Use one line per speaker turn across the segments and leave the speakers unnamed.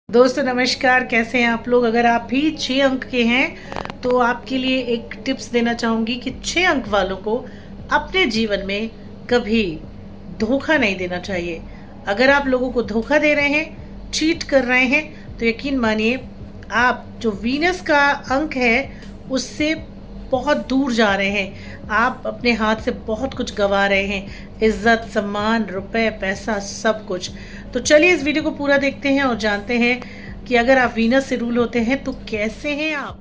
दोस्तों नमस्कार, कैसे हैं आप लोग। अगर आप भी 6 अंक के हैं तो आपके लिए एक टिप्स देना चाहूँगी कि 6 अंक वालों को अपने जीवन में कभी धोखा नहीं देना चाहिए। अगर आप लोगों को धोखा दे रहे हैं, चीट कर रहे हैं, तो यकीन मानिए आप जो वीनस का अंक है उससे बहुत दूर जा रहे हैं। आप अपने हाथ से बहुत कुछ गंवा रहे हैं, इज्जत, सम्मान, रुपए, पैसा, सब कुछ। तो चलिए इस वीडियो को पूरा देखते हैं और जानते हैं कि अगर आप वीनस से रूल होते हैं तो कैसे हैं आप,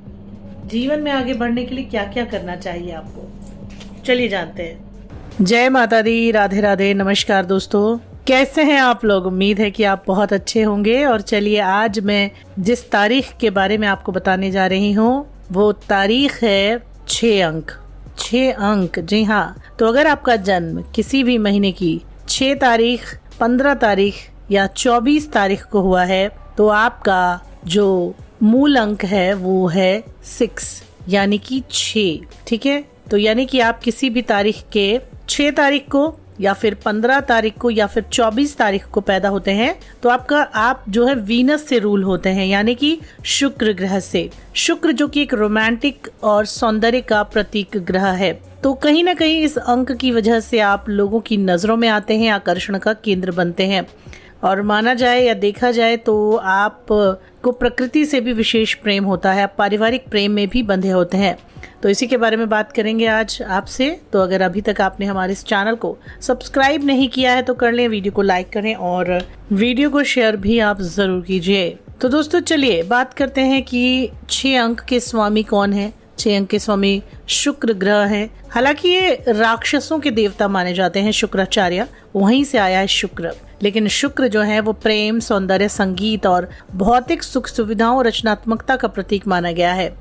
जीवन में आगे बढ़ने के लिए क्या क्या करना चाहिए आपको। चलिए जानते हैं। जय माता दी, राधे राधे, नमस्कार दोस्तों, कैसे हैं आप लोग। उम्मीद है कि आप बहुत अच्छे होंगे। और चलिए आज मैं जिस तारीख के बारे में आपको बताने जा रही हूँ वो तारीख है 6 अंक। 6 अंक, जी हाँ। तो अगर आपका जन्म किसी भी महीने की 6 तारीख, 15 तारीख या 24 तारीख को हुआ है तो आपका जो मूल अंक है वो है 6 यानी कि 6। ठीक है, तो यानी कि आप किसी भी तारीख के 6 तारीख को या फिर 15 तारीख को या फिर 24 तारीख को पैदा होते हैं तो आप जो है वीनस से रूल होते हैं, यानी कि शुक्र ग्रह से। शुक्र जो कि एक रोमांटिक और सौंदर्य का प्रतीक ग्रह है। तो कहीं ना कहीं इस अंक की वजह से आप लोगों की नजरों में आते हैं, आकर्षण का केंद्र बनते हैं। और माना जाए या देखा जाए तो आप को प्रकृति से भी विशेष प्रेम होता है, आप पारिवारिक प्रेम में भी बंधे होते हैं। तो इसी के बारे में बात करेंगे आज आपसे। तो अगर अभी तक आपने हमारे इस चैनल को सब्सक्राइब नहीं किया है तो कर लें, वीडियो को लाइक करें और वीडियो को शेयर भी आप जरूर कीजिए। तो दोस्तों चलिए बात करते हैं कि 6 अंक के स्वामी कौन है। 6 अंक के स्वामी शुक्र ग्रह है। हालांकि ये राक्षसों के देवता माने जाते हैं, शुक्राचार्य, वहीं से आया है शुक्र। लेकिन शुक्र जो है वो प्रेम, सौंदर्य, संगीत और भौतिक सुख सुविधाओं और रचनात्मकता का प्रतीक माना गया है।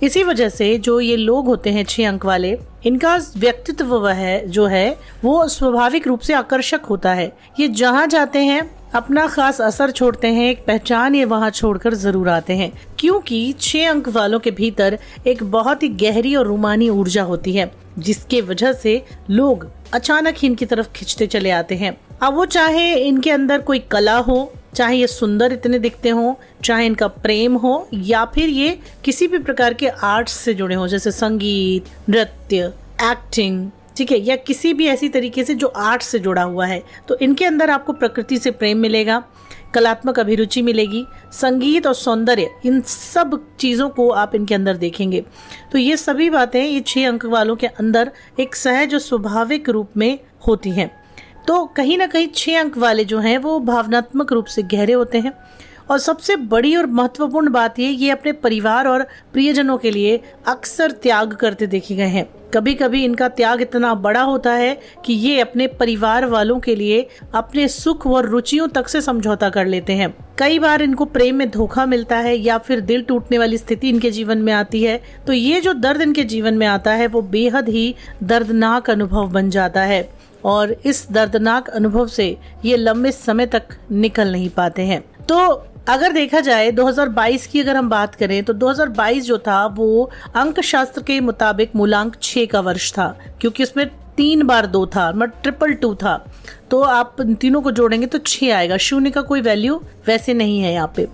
इसी वजह से जो ये लोग होते हैं 6 अंक वाले, इनका व्यक्तित्व जो है वो स्वाभाविक रूप से आकर्षक होता है। ये जहाँ जाते हैं अपना खास असर छोड़ते हैं, एक पहचान ये वहाँ छोड़कर जरूर आते हैं, क्योंकि 6 अंक वालों के भीतर एक बहुत ही गहरी और रूमानी ऊर्जा होती है जिसके वजह से लोग अचानक ही इनकी तरफ खिंचते चले आते हैं। अब वो चाहे इनके अंदर कोई कला हो, चाहे ये सुंदर इतने दिखते हो, चाहे इनका प्रेम हो, या फिर ये किसी भी प्रकार के आर्ट्स से जुड़े हो, जैसे संगीत, नृत्य, एक्टिंग, ठीक है, या किसी भी ऐसी तरीके से जो आर्ट से जुड़ा हुआ है। तो इनके अंदर आपको प्रकृति से प्रेम मिलेगा, कलात्मक अभिरुचि मिलेगी, संगीत और सौंदर्य, इन सब चीज़ों को आप इनके अंदर देखेंगे। तो ये सभी बातें ये 6 अंक वालों के अंदर एक सहज और स्वाभाविक रूप में होती हैं। तो कहीं ना कहीं 6 अंक वाले जो हैं वो भावनात्मक रूप से गहरे होते हैं। और सबसे बड़ी और महत्वपूर्ण बात ये अपने परिवार और प्रियजनों के लिए अक्सर त्याग करते देखे गए हैं। कभी कभी इनका त्याग इतना बड़ा होता है कि ये अपने परिवार वालों के लिए अपने सुख व रुचियों तक से समझौता कर लेते हैं। कई बार इनको प्रेम में धोखा मिलता है या फिर दिल टूटने वाली स्थिति इनके जीवन में आती है। तो ये जो दर्द इनके जीवन में आता है वो बेहद ही दर्दनाक अनुभव बन जाता है और इस दर्दनाक अनुभव से ये लंबे समय तक निकल नहीं पाते हैं। तो अगर देखा जाए 2022 की अगर हम बात करें तो 2022 जो था वो अंक शास्त्र के मुताबिक मूलांक 6 का वर्ष था, क्योंकि उसमें 3 बार 2 था, मतलब 2 था। तो आप तीनों को जोड़ेंगे तो 6 आएगा। शून्य का कोई वैल्यू वैसे नहीं है यहाँ पे।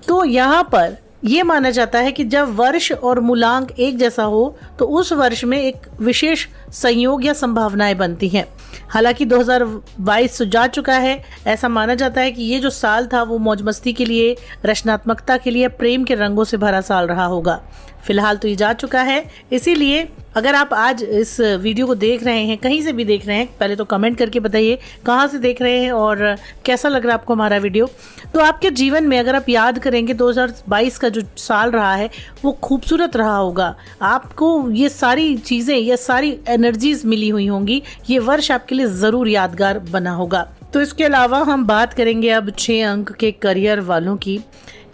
तो यहाँ पर ये माना जाता है कि जब वर्ष और मूलांक एक जैसा हो तो उस वर्ष में एक विशेष संयोग या संभावनाएं बनती हैं। हालांकि 2022 तो जा चुका है, ऐसा माना जाता है कि ये जो साल था वो मौज मस्ती के लिए, रचनात्मकता के लिए, प्रेम के रंगों से भरा साल रहा होगा। फिलहाल तो ये जा चुका है। इसीलिए अगर आप आज इस वीडियो को देख रहे हैं, कहीं से भी देख रहे हैं, पहले तो कमेंट करके बताइए कहाँ से देख रहे हैं और कैसा लग रहा है आपको हमारा वीडियो। तो आपके जीवन में अगर आप याद करेंगे 2022 का जो साल रहा है वो खूबसूरत रहा होगा। आपको ये सारी चीज़ें, ये सारी एनर्जीज मिली हुई होंगी। ये वर्ष आपके लिए ज़रूर यादगार बना होगा। तो इसके अलावा हम बात करेंगे अब 6 अंक के करियर वालों की,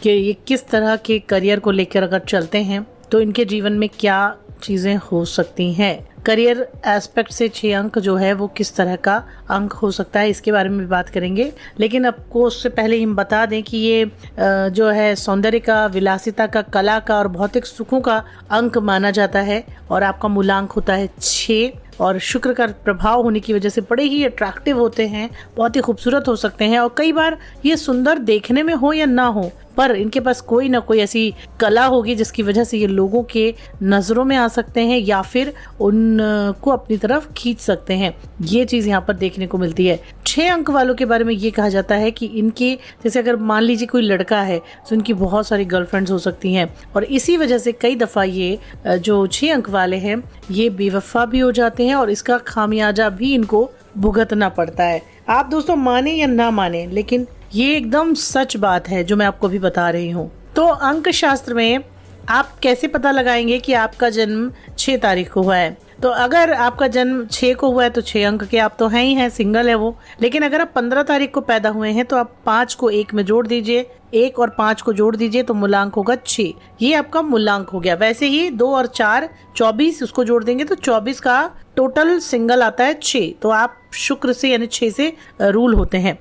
कि ये किस तरह के करियर को लेकर अगर चलते हैं तो इनके जीवन में क्या चीज़ें हो सकती हैं। करियर एस्पेक्ट से 6 अंक जो है वो किस तरह का अंक हो सकता है, इसके बारे में भी बात करेंगे। लेकिन आपको उससे पहले हम बता दें कि ये जो है सौंदर्य का, विलासिता का, कला का और भौतिक सुखों का अंक माना जाता है और आपका मूलांक होता है 6। और शुक्र का प्रभाव होने की वजह से बड़े ही अट्रैक्टिव होते हैं, बहुत ही खूबसूरत हो सकते हैं और कई बार ये सुंदर देखने में हो या ना हो, पर इनके पास कोई ना कोई ऐसी कला होगी जिसकी वजह से ये लोगों के नजरों में आ सकते हैं या फिर उनको अपनी तरफ खींच सकते हैं। ये चीज यहाँ पर देखने को मिलती है। 6 अंक वालों के बारे में ये कहा जाता है कि इनके जैसे अगर मान लीजिए कोई लड़का है तो इनकी बहुत सारी गर्लफ्रेंड्स हो सकती हैं और इसी वजह से कई दफा ये जो 6 अंक वाले हैं ये बेवफा भी हो जाते हैं और इसका खामियाजा भी इनको भुगतना पड़ता है। आप दोस्तों माने या ना माने, लेकिन ये एकदम सच बात है जो मैं आपको भी बता रही हूँ। तो अंक शास्त्र में आप कैसे पता लगाएंगे कि आपका जन्म 6 तारीख को हुआ है? तो अगर आपका जन्म 6 को हुआ है तो 6 अंक के आप तो हैं ही हैं, सिंगल है वो। लेकिन अगर आप 15 तारीख को पैदा हुए हैं तो आप 5 को 1 में जोड़ दीजिए, 1 और 5 को जोड़ दीजिए तो मूलांक होगा 6। ये आपका मूलांक हो गया। वैसे ही 2 और 4 24, उसको जोड़ देंगे तो 24 का टोटल सिंगल आता है 6। तो आप शुक्र से यानी 6 से रूल होते हैं।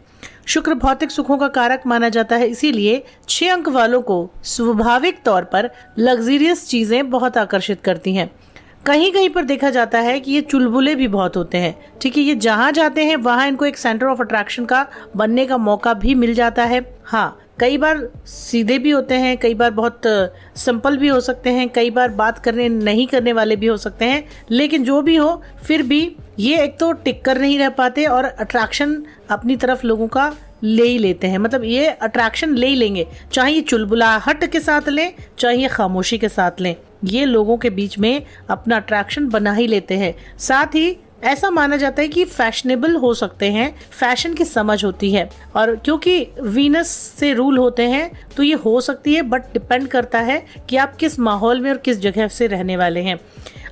शुक्र भौतिक सुखों का कारक माना जाता है, इसीलिए 6 अंक वालों को स्वाभाविक तौर पर लग्जरियस चीजें बहुत आकर्षित करती हैं। कहीं कहीं पर देखा जाता है कि ये चुलबुले भी बहुत होते हैं। ठीक है, ये जहाँ जाते हैं वहाँ इनको एक सेंटर ऑफ अट्रैक्शन का बनने का मौका भी मिल जाता है। हाँ, कई बार सीधे भी होते हैं, कई बार बहुत सिंपल भी हो सकते हैं, कई बार बात करने नहीं करने वाले भी हो सकते हैं। लेकिन जो भी हो, फिर भी ये एक तो टिक कर नहीं रह पाते और अट्रैक्शन अपनी तरफ लोगों का ले ही लेते हैं। मतलब ये अट्रैक्शन ले ही लेंगे, चाहे ये चुलबुलाहट के साथ लें, चाहे ये खामोशी के साथ लें, ये लोगों के बीच में अपना अट्रैक्शन बना ही लेते हैं। साथ ही ऐसा माना जाता है कि फैशनेबल हो सकते हैं, फैशन की समझ होती है और क्योंकि वीनस से रूल होते हैं तो ये हो सकती है, बट डिपेंड करता है कि आप किस माहौल में और किस जगह से रहने वाले हैं।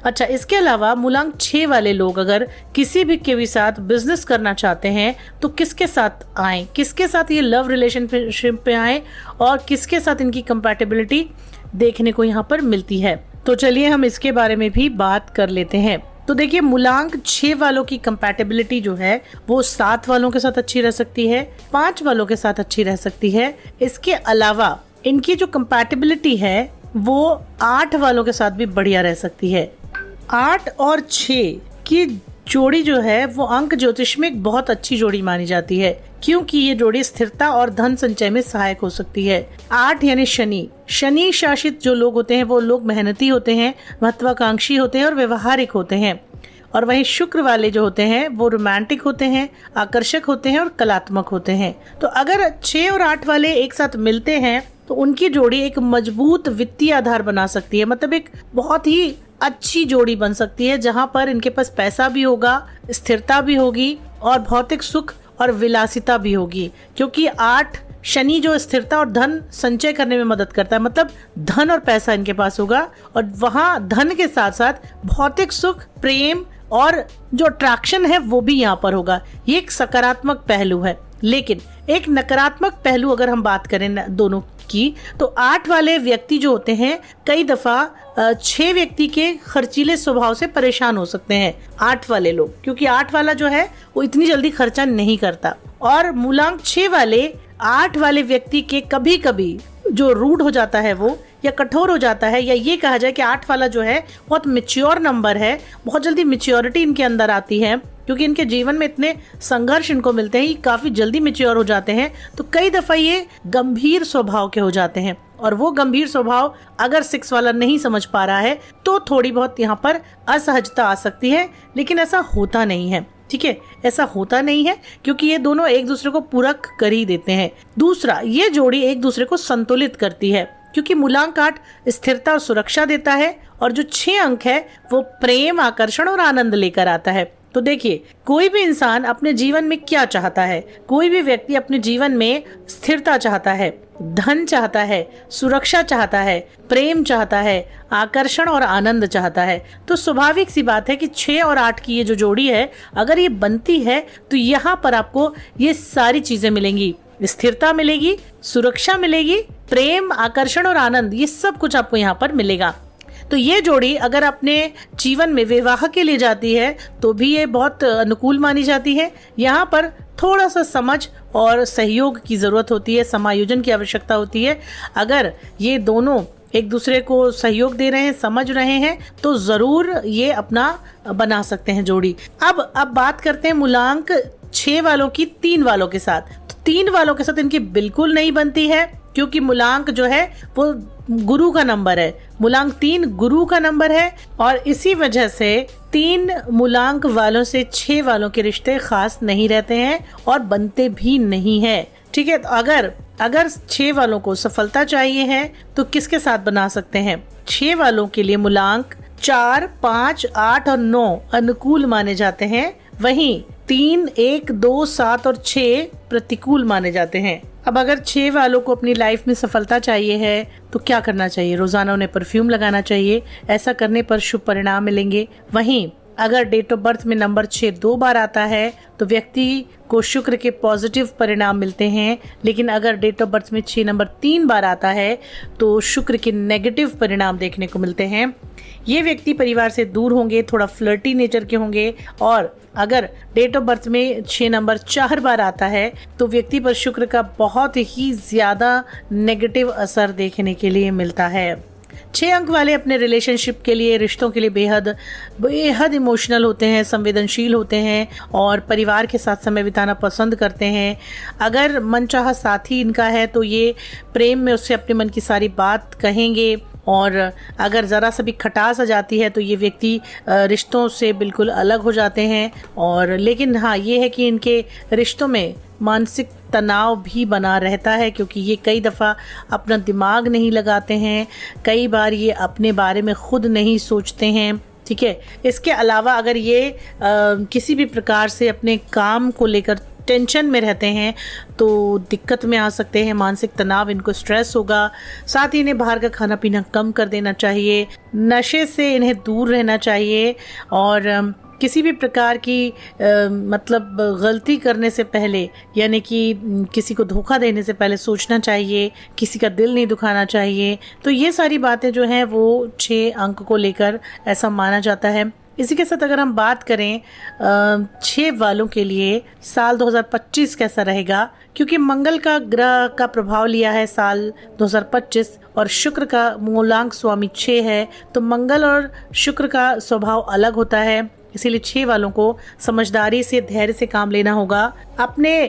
अच्छा, इसके अलावा मूलांक 6 वाले लोग अगर किसी भी के साथ बिजनेस करना चाहते हैं तो किसके साथ आए, किसके साथ ये लव रिलेशनशिप पे आए और किसके साथ इनकी कंपैटिबिलिटी देखने को यहाँ पर मिलती है। तो चलिए हम इसके बारे में भी बात कर लेते हैं। तो देखिए, मूलांक 6 वालों की कंपैटिबिलिटी जो है वो 7 वालों के साथ अच्छी रह सकती है, 5 वालों के साथ अच्छी रह सकती है। इसके अलावा इनकी जो कंपैटिबिलिटी है वो 8 वालों के साथ भी बढ़िया रह सकती है। 8 और 6 की जोड़ी जो है वो अंक ज्योतिष में एक बहुत अच्छी जोड़ी मानी जाती है, क्योंकि ये जोड़ी स्थिरता और धन संचय में सहायक हो सकती है। 8 यानी शनि शासित जो लोग होते हैं वो लोग मेहनती होते हैं, महत्वाकांक्षी होते हैं और व्यवहारिक होते हैं। और वहीं शुक्र वाले जो होते हैं वो रोमांटिक होते हैं, आकर्षक होते हैं और कलात्मक होते हैं। तो अगर 6 और 8 वाले एक साथ मिलते हैं तो उनकी जोड़ी एक मजबूत वित्तीय आधार बना सकती है। मतलब एक बहुत ही अच्छी जोड़ी बन सकती है जहां पर इनके पास पैसा भी होगा, स्थिरता भी होगी और भौतिक सुख और विलासिता भी होगी। क्योंकि 8 शनि जो स्थिरता और धन संचय करने में मदद करता है, मतलब धन और पैसा इनके पास होगा और वहां धन के साथ साथ भौतिक सुख, प्रेम और जो अट्रैक्शन है वो भी यहाँ पर होगा। ये एक सकारात्मक पहलू है। लेकिन एक नकारात्मक पहलू अगर हम बात करें दोनों की, तो 8 वाले व्यक्ति जो होते हैं कई दफा 6 व्यक्ति के खर्चीले स्वभाव से परेशान हो सकते हैं 8 वाले लोग, क्योंकि 8 वाला जो है वो इतनी जल्दी खर्चा नहीं करता। और मूलांक 6 वाले 8 वाले व्यक्ति के कभी कभी जो रूड हो जाता है वो या कठोर हो जाता है, या ये कहा जाए कि 8 वाला जो है बहुत मैच्योर नंबर है, बहुत जल्दी मैच्योरिटी इनके अंदर आती है क्योंकि इनके जीवन में इतने संघर्ष इनको मिलते हैं, ये काफी जल्दी मैच्योर हो जाते हैं। तो कई दफा ये गंभीर स्वभाव के हो जाते हैं और वो गंभीर स्वभाव अगर 6 वाला नहीं समझ पा रहा है तो थोड़ी बहुत यहाँ पर असहजता आ सकती है। लेकिन ऐसा होता नहीं है, ठीक है, ऐसा होता नहीं है क्योंकि ये दोनों एक दूसरे को पूरक कर ही देते हैं। दूसरा, ये जोड़ी एक दूसरे को संतुलित करती है क्योंकि मूलांक 8 स्थिरता और सुरक्षा देता है और जो 6 अंक है वो प्रेम, आकर्षण और आनंद लेकर आता है। तो देखिए, कोई भी इंसान अपने जीवन में क्या चाहता है, कोई भी व्यक्ति अपने जीवन में स्थिरता चाहता है, धन चाहता है, सुरक्षा चाहता है, प्रेम चाहता है, आकर्षण और आनंद चाहता है। तो स्वाभाविक सी बात है कि 6 और 8 की ये जो जोड़ी है अगर ये बनती है तो यहाँ पर आपको ये सारी चीजें मिलेंगी, स्थिरता मिलेगी, सुरक्षा मिलेगी, प्रेम, आकर्षण और आनंद, ये सब कुछ आपको यहाँ पर मिलेगा। तो ये जोड़ी अगर अपने जीवन में विवाह के लिए जाती है तो भी ये बहुत अनुकूल मानी जाती है। यहाँ पर थोड़ा सा समझ और सहयोग की जरूरत होती है, समायोजन की आवश्यकता होती है। अगर ये दोनों एक दूसरे को सहयोग दे रहे हैं, समझ रहे हैं, तो जरूर ये अपना बना सकते हैं जोड़ी। अब बात करते हैं मूलांक 6 वालों की 3 वालों के साथ। तो 3 वालों के साथ इनकी बिल्कुल नहीं बनती है क्योंकि मूलांक जो है वो गुरु का नंबर है, मूलांक 3 गुरु का नंबर है, और इसी वजह से 3 मूलांक वालों से 6 वालों के रिश्ते खास नहीं रहते हैं और बनते भी नहीं है। ठीक है, तो अगर 6 वालों को सफलता चाहिए है तो किसके साथ बना सकते हैं? 6 वालों के लिए मूलांक 4, 5, 8 और 9 अनुकूल माने जाते हैं, वहीं 3, 1, 2, 7 और 6 प्रतिकूल माने जाते हैं। अब अगर 6 वालों को अपनी लाइफ में सफलता चाहिए है तो क्या करना चाहिए? रोजाना उन्हें परफ्यूम लगाना चाहिए, ऐसा करने पर शुभ परिणाम मिलेंगे। वहीं अगर डेट ऑफ बर्थ में नंबर 6 2 बार आता है तो व्यक्ति को शुक्र के पॉजिटिव परिणाम मिलते हैं, लेकिन अगर डेट ऑफ बर्थ में 6 नंबर 3 बार आता है तो शुक्र के नेगेटिव परिणाम देखने को मिलते हैं। ये व्यक्ति परिवार से दूर होंगे, थोड़ा फ्लर्टी नेचर के होंगे, और अगर डेट ऑफ बर्थ में 6 नंबर 4 बार आता है तो व्यक्ति पर शुक्र का बहुत ही ज्यादा नेगेटिव असर देखने के लिए मिलता है। 6 अंक वाले अपने रिलेशनशिप के लिए, रिश्तों के लिए बेहद इमोशनल होते हैं, संवेदनशील होते हैं और परिवार के साथ समय बिताना पसंद करते हैं। अगर मनचाहा साथी इनका है तो ये प्रेम में उससे अपने मन की सारी बात कहेंगे, और अगर ज़रा सा भी खटास आ जाती है तो ये व्यक्ति रिश्तों से बिल्कुल अलग हो जाते हैं। और लेकिन हाँ, ये है कि इनके रिश्तों में मानसिक तनाव भी बना रहता है, क्योंकि ये कई दफ़ा अपना दिमाग नहीं लगाते हैं, कई बार ये अपने बारे में खुद नहीं सोचते हैं। ठीक है, इसके अलावा अगर ये किसी भी प्रकार से अपने काम को लेकर टेंशन में रहते हैं तो दिक्कत में आ सकते हैं, मानसिक तनाव, इनको स्ट्रेस होगा। साथ ही इन्हें बाहर का खाना पीना कम कर देना चाहिए, नशे से इन्हें दूर रहना चाहिए, और किसी भी प्रकार की मतलब गलती करने से पहले, यानी कि किसी को धोखा देने से पहले सोचना चाहिए, किसी का दिल नहीं दुखाना चाहिए। तो ये सारी बातें जो हैं वो 6 अंक को लेकर ऐसा माना जाता है। इसी के साथ अगर हम बात करें 6 वालों के लिए साल 2025 कैसा रहेगा, क्योंकि मंगल का ग्रह का प्रभाव लिया है साल 2025 और शुक्र का मूलांक स्वामी 6 है, तो मंगल और शुक्र का स्वभाव अलग होता है। इसीलिए 6 वालों को समझदारी से, धैर्य से काम लेना होगा। अपने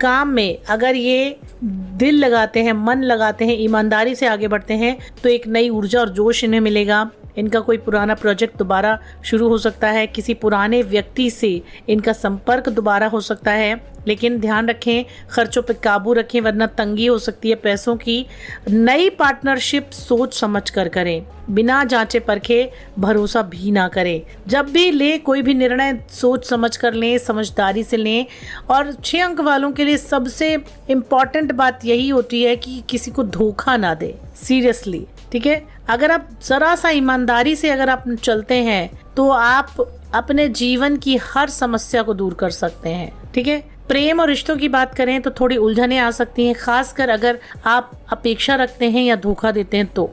काम में अगर ये दिल लगाते हैं, मन लगाते हैं, ईमानदारी से आगे बढ़ते हैं तो एक नई ऊर्जा और जोश इन्हें मिलेगा। इनका कोई पुराना प्रोजेक्ट दोबारा शुरू हो सकता है, किसी पुराने व्यक्ति से इनका संपर्क दोबारा हो सकता है, लेकिन ध्यान रखें, खर्चों पर काबू रखें वरना तंगी हो सकती है पैसों की। नई पार्टनरशिप सोच समझ कर करें, बिना जांचे परखे भरोसा भी ना करें। जब भी ले कोई भी निर्णय सोच समझ कर लें, समझदारी से लें। और 6 अंक वालों के लिए सबसे इम्पॉर्टेंट बात यही होती है कि किसी को धोखा ना दे, सीरियसली। ठीक है, अगर आप जरा सा ईमानदारी से अगर आप चलते हैं तो आप अपने जीवन की हर समस्या को दूर कर सकते हैं। ठीक है, प्रेम और रिश्तों की बात करें तो थोड़ी उलझनें आ सकती हैं, खासकर अगर आप अपेक्षा रखते हैं या धोखा देते हैं तो।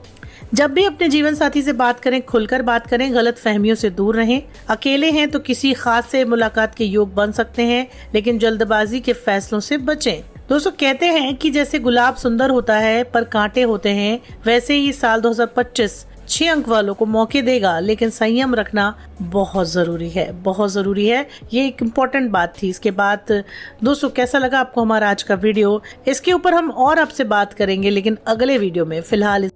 जब भी अपने जीवन साथी से बात करें, खुलकर बात करें, गलत फहमियों से दूर रहें। अकेले हैं तो किसी खास से मुलाकात के योग बन सकते हैं, लेकिन जल्दबाजी के फैसलों से बचें। दोस्तों, कहते हैं कि जैसे गुलाब सुंदर होता है पर कांटे होते हैं, वैसे ही साल 2025 6 अंक वालों को मौके देगा, लेकिन संयम रखना बहुत जरूरी है, बहुत जरूरी है। ये एक इम्पोर्टेंट बात थी। इसके बाद दोस्तों, कैसा लगा आपको हमारा आज का वीडियो? इसके ऊपर हम और आपसे बात करेंगे, लेकिन अगले वीडियो में। फिलहाल